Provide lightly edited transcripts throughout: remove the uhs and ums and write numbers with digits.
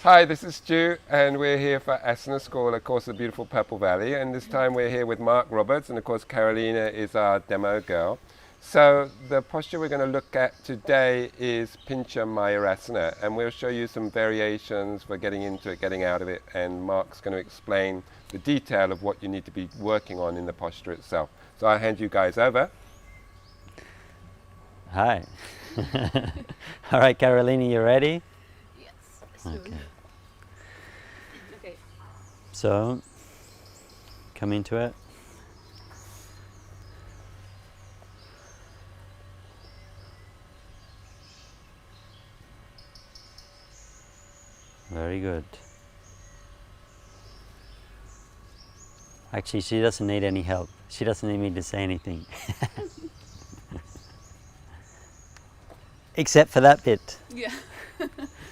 Hi, this is Stu, and we're here for Asana School, of course, the beautiful Purple Valley. And this time we're here with Mark Robberds, and of course, Carolina is our demo girl. So the posture we're going to look at today is Pincha Mayurasana, and we'll show you some variations for getting into it, getting out of it, and Mark's going to explain the detail of what you need to be working on in the posture itself. So I'll hand you guys over. Hi. All right, Carolina, you ready? Yes, soon. Okay. Okay. So, come into it. Very good. Actually, she doesn't need any help. She doesn't need me to say anything. Except for that bit. Yeah.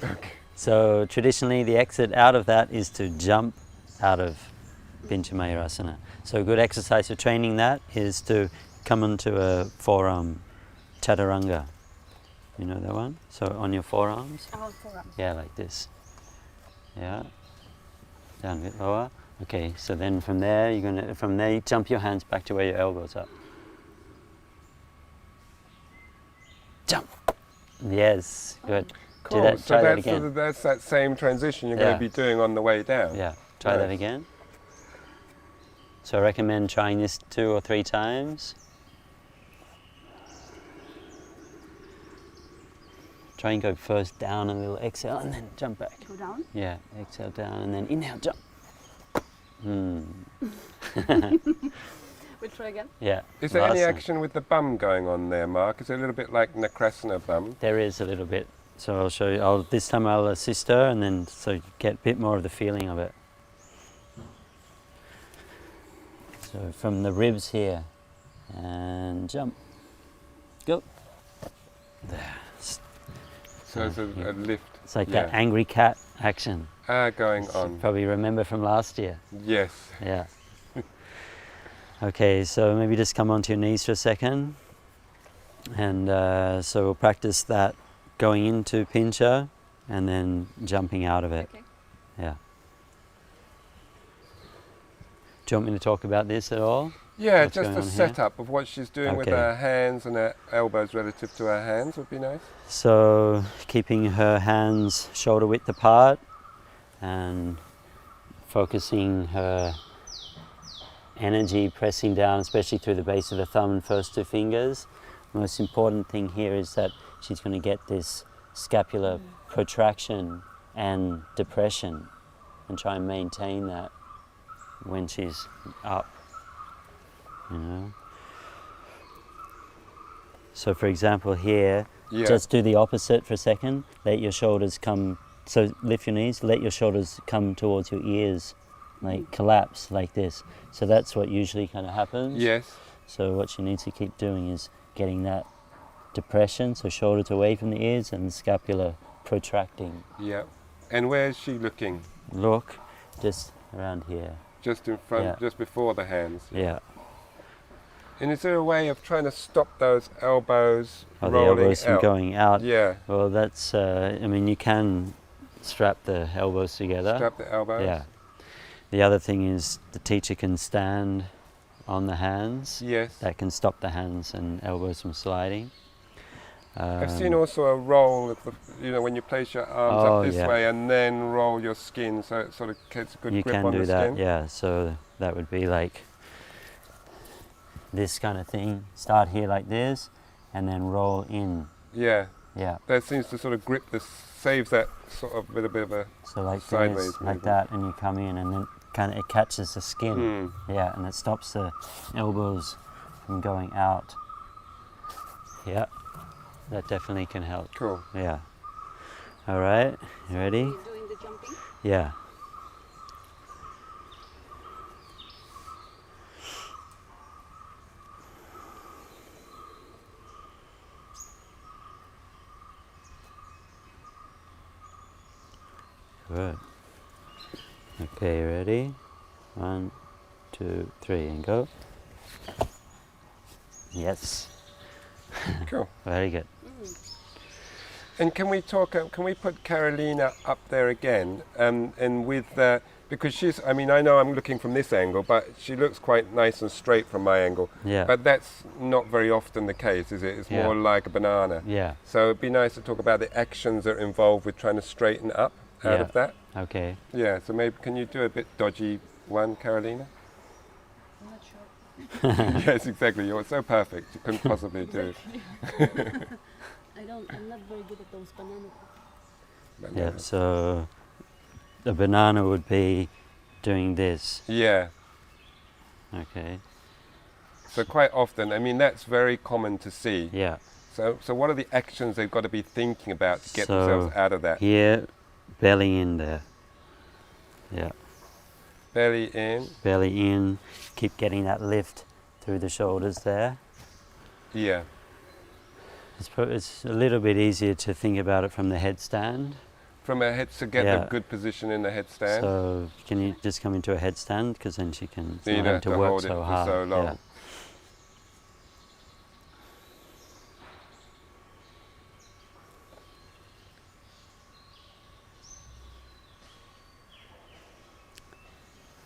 Okay. So traditionally the exit out of that is to jump out of Pinchamayurasana. So a good exercise for training that is to come into a forearm chaturanga. You know that one? So on your forearms? Forearm. Yeah, like this. Yeah. Down a bit lower. Okay, so then from there you jump your hands back to where your elbows are. Jump. Yes, good. Cool. Do that, So try that again. so that's that same transition you're going to be doing on the way down. Yeah, try that again. So I recommend trying this 2 or 3 times. Try and go first down a little, exhale, and then jump back. Go down. Yeah, exhale down, and then inhale, jump. We'll try again. Yeah. Is there any last one. action with the bum going on there, Mark? Is it a little bit like Nakrasana bum? There is a little bit. So I'll show you. This time I'll assist her, and then so you get a bit more of the feeling of it. So from the ribs here, and jump. Go. There. So it's a lift. It's like that angry cat action. Going You on. probably remember from last year. Yes. Yeah. Okay, so maybe just come onto your knees for a second. And so we'll practice that going into Pincha and then jumping out of it. Okay. Yeah. Do you want me to talk about this at all? Yeah, What's just going the on here? setup of what she's doing with Okay. her hands and her elbows relative to her hands would be nice. So keeping her hands shoulder width apart and focusing her energy pressing down, especially through the base of the thumb and first 2 fingers. Most important thing here is that she's going to get this scapular protraction and depression and try and maintain that when she's up, you know. So for example here, just do the opposite for a second. Let your shoulders come, so lift your knees, let your shoulders come towards your ears, like collapse like this. So that's what usually kind of happens. Yes. So what she needs to keep doing is getting that depression, so shoulders away from the ears and the scapula protracting. Yeah. And where's she looking? Look, just around here. Just in front, Yeah. just before the hands. Yeah. And is there a way of trying to stop those elbows The rolling elbows from out? going out. Yeah. Well, that's, I mean, you can strap the elbows together. Strap the elbows. Yeah. The other thing is the teacher can stand on the hands. Yes. That can stop the hands and elbows from sliding. I've seen also a roll of the, when you place your arms up this way and then roll your skin so it sort of gets a good You grip can on do the that, skin. yeah. So that would be like this kind of thing. Start here like this and then roll in. Yeah. Yeah. That seems to sort of grip this, saves that sort of with a bit of a So like sideways this, movement. like that, and you come in and then kind of it catches the skin. Yeah, and it stops the elbows from going out. Yeah. That definitely can help. Cool. Yeah. All right. You ready? You're doing the jumping. Yeah. Good. Okay, ready? 1, 2, 3, and go. Yes. Cool. Very good. And can we talk? Can we put Carolina up there again? And with because she's. I mean, I know I'm looking from this angle, but she looks quite nice and straight from my angle. Yeah. But that's not very often the case, is it? It's Yeah. more like a banana. Yeah. So it'd be nice to talk about the actions that are involved with trying to straighten up out Yeah. of that. Okay. Yeah. So maybe can you do a bit dodgy one, Carolina? I'm not sure. Yes, exactly. You're so perfect. You couldn't possibly do it. I'm not very good at those banana. Yeah. So the banana would be doing this. Yeah. Okay. So quite often, I mean, that's very common to see. Yeah. So what are the actions they've got to be thinking about to get So themselves out of that? Here, belly in there. Yeah. Belly in. Belly in. Keep getting that lift through the shoulders there. Yeah. It's a little bit easier to think about it from the headstand. From a head to get Yeah. a good position in the headstand. So can you just come into a headstand, because then she can So you not don't have have to to work hold it so for hard. so long. Yeah.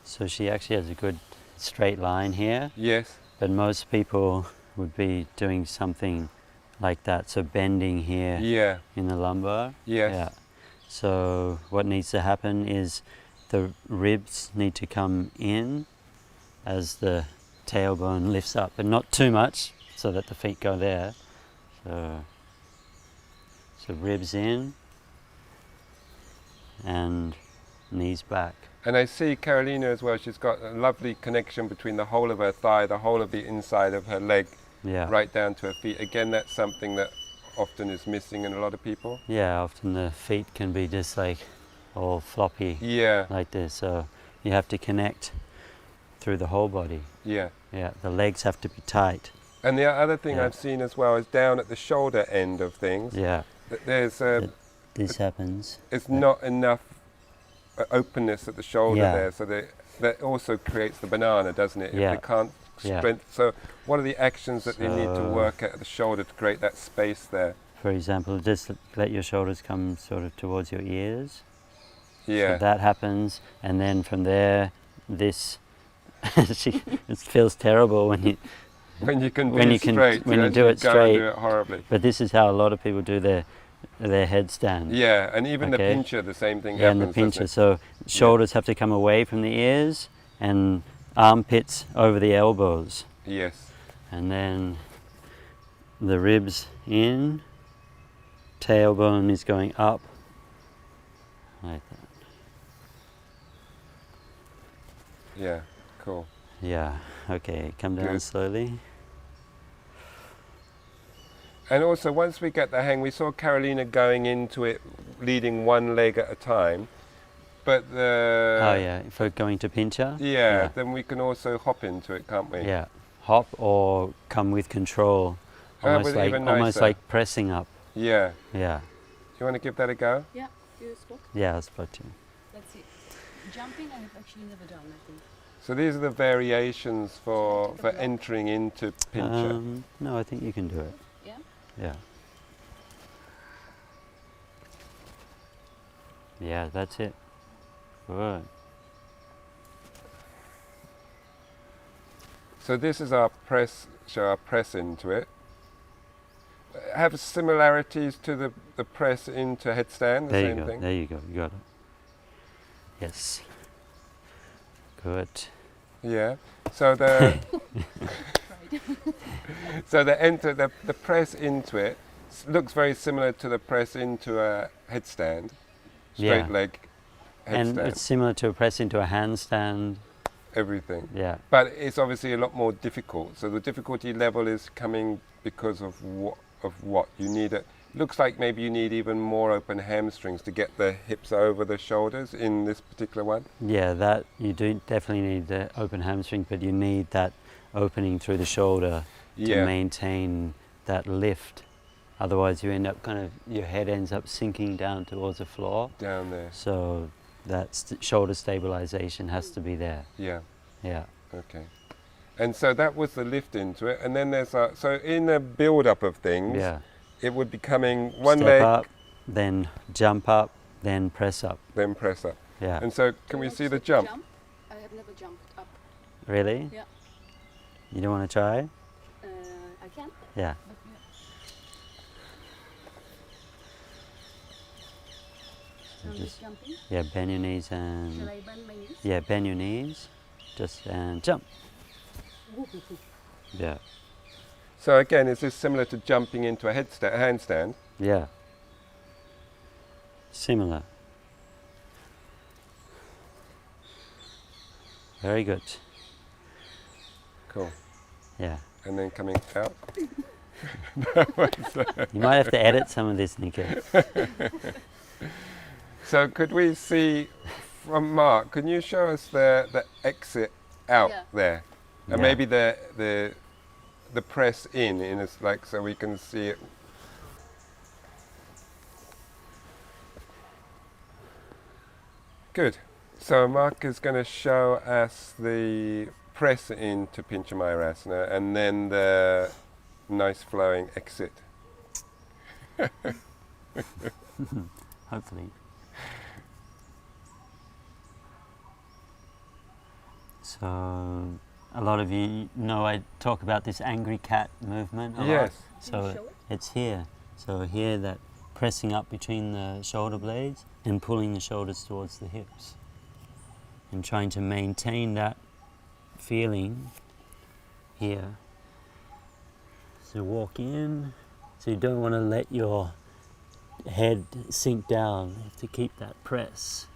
So she actually has a good straight line here, Yes. but most people would be doing something like that. So bending here Yeah. in the lumbar. Yes. Yeah. So what needs to happen is the ribs need to come in as the tailbone lifts up, but not too much so that the feet go there. So ribs in and knees back. And I see Carolina as well. She's got a lovely connection between the whole of her thigh, the whole of the inside of her leg, Yeah. right down to her feet. Again, that's something that often is missing in a lot of people. Yeah, often the feet can be just like all floppy Yeah. like this. So you have to connect through the whole body. Yeah. Yeah, the legs have to be tight. And the other thing Yeah. I've seen as well is down at the shoulder end of things. Yeah, There's this happens. it's not enough openness at the shoulder Yeah. there, so that also creates the banana, doesn't it? Yeah. If they can't Yeah. strength. So what are the actions that they need to So- work at the shoulder to create that space there? For example, just let your shoulders come sort of towards your ears. Yeah. So that happens, and then from there, this. It feels terrible when you. When you can do when you it can- straight, when you do actually it go and straight. do it horribly. But this is how a lot of people do their headstand. Yeah, and even Okay. the pincher, the same thing Yeah, and happens. the pincher. doesn't So shoulders have to come away from the ears, and armpits over the elbows, it? Yes. and then the ribs in. Tailbone is going up, like that. Yeah. Cool. Yeah. Okay. Come down Good. slowly. And also, once we get the hang, we saw Carolina going into it, leading one leg at a time. But the Oh yeah, for going to pincher. yeah, then we can also hop into it, can't we? Yeah. Hop or come with control, almost with like even nicer. pressing up. Yeah. Yeah. You want to give that a go? Yeah, you spot. Yeah, I'll spot you. Let's see. Jumping, I have actually never done, I think. So these are the variations for entering into pincher. No, I think you can do it. Yeah? Yeah. Yeah, that's it. Good. So this is our press. Shall I press into it? Have similarities to the press into headstand. The There you same go. thing. There you go. You got it. Yes. Good. Yeah. So the Right. so the press into it looks very similar to the press into a headstand, straight Yeah. leg And headstand, it's similar to a press into a handstand. everything. Yeah. But it's obviously a lot more difficult. So the difficulty level is coming because of what you need. Looks like maybe you need even more open hamstrings to get the hips over the shoulders in this particular one. Yeah, that you do definitely need the open hamstring, but you need that opening through the shoulder to Yeah. maintain that lift. Otherwise, you end up your head ends up sinking down towards the floor. Down there. So that shoulder stabilization has to be there. Yeah. Yeah. Okay. And so that was the lift into it. And then there's so in the build up of things, Yeah. it would be coming one Step leg up. then jump up, then press up. Then press up. Yeah. And so can we see the jump? I have never jumped up. Really? Yeah. You don't want to try? I can. Yeah. But yeah. So I'm just jumping. Yeah, bend your knees Shall and... I bend my knees? Yeah, bend your knees. Just and jump. Yeah. So again, is this similar to jumping into a handstand? Yeah. Similar. Very good. Cool. Yeah. And then coming out. You might have to edit some of this, Nico. So could we see from Mark, can you show us the exit out Yeah. there? And Yeah. maybe the press in as like so we can see it. Good. So Mark is going to show us the press into Pinchamayurasana and then the nice flowing exit. Hopefully. So, a lot of you know I talk about this angry cat movement a lot. Yes. Can you So show it? it's here. So here, that pressing up between the shoulder blades and pulling the shoulders towards the hips. And trying to maintain that feeling here. So walk in. So you don't want to let your head sink down. You have to keep that press.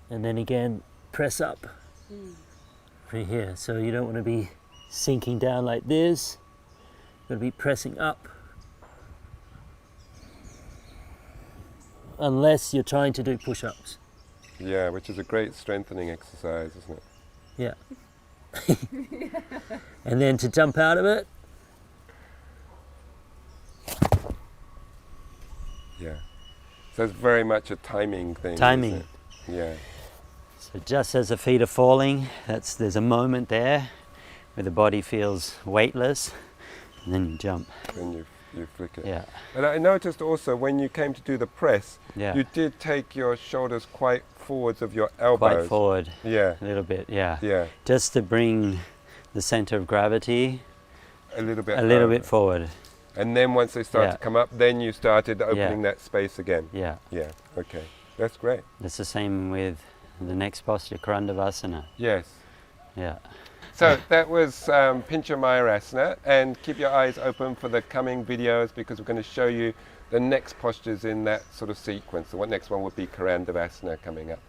And then again, press up right here. So you don't want to be sinking down like this. You've got to be pressing up. Unless you're trying to do push-ups. Yeah, which is a great strengthening exercise, isn't it? Yeah. And then to jump out of it. Yeah. So it's very much a timing thing. Timing. Isn't it? Yeah. So just as the feet are falling, there's a moment there where the body feels weightless, and then you jump. Then you flick it. Yeah. And I noticed also when you came to do the press, Yeah. you did take your shoulders quite forwards of your elbows. Quite forward Yeah. a little bit, yeah. Yeah. Just to bring the center of gravity A little bit. a little over. bit forward. And then once they start Yeah. to come up, then you started opening that space again. Yeah. Yeah. Okay. That's great. It's the same with the next posture, Karandavasana. Yes. Yeah. So that was Pinchamayurasana, and keep your eyes open for the coming videos because we're going to show you the next postures in that sort of sequence. So what next one would be Karandavasana coming up.